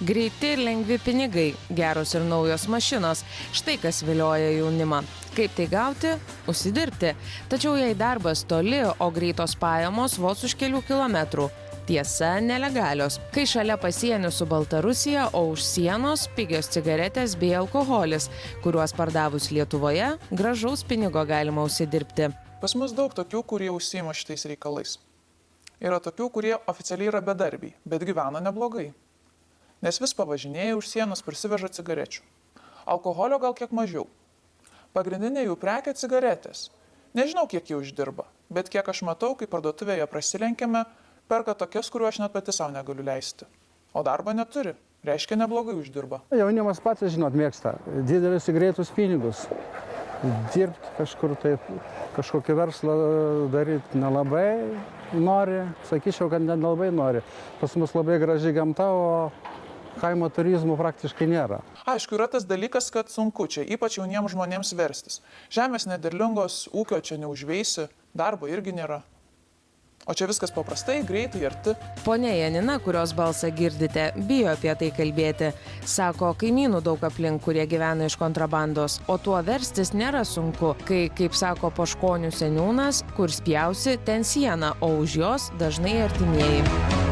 Greiti ir lengvi pinigai, geros ir naujos mašinos. Štai kas vilioja jaunimą. Kaip tai gauti? Užsidirbti. Tačiau jei darbas toli, o greitos pajamos vos už kelių kilometrų. Tiesa, nelegalios. Kai šalia pasienio su Baltarusija, o už sienos pigios cigaretės bei alkoholis, kuriuos pardavus Lietuvoje, gražaus pinigo galima užsidirbti. Pas mus daug tokių, kurie užsiima šitais reikalais. Yra tokių, kurie oficialiai yra bedarbiai, bet gyvena neblogai. Nes vis pavažinėja už sienos, prisiveža cigarečių. Alkoholio gal kiek mažiau. Pagrindinė jų prekė cigaretės. Nežinau, kiek jie uždirba, bet kiek aš matau, kai parduotuvėje prasilenkiame, perka tokias, kuriuo aš net pati savo negaliu leisti. O darbo neturi. Reiškia, neblogai uždirba. Jaunimas patys, žinot, mėgsta didelius ir greitus pinigus. Dirbti kažkur taip, kažkokį verslą daryti nelabai nori. Sakyčiau, kad nelabai nori. Pas mus labai graži gamta, o kaimo turizmų praktiškai nėra. Aišku, yra tas dalykas, kad sunku čia, ypač jauniems žmonėms verstis. Žemės nederlingos, ūkio čia neužveisi, darbo irgi nėra. O čia viskas paprastai, greitai, arti. Ponia Janina, kurios balsą girdite, bijo apie tai kalbėti. Sako, kaimynų daug aplink, kurie gyvena iš kontrabandos, o tuo verstis nėra sunku, kai, kaip sako Poškonių seniūnas, kur spjausi, ten siena, o už jos dažnai artimieji.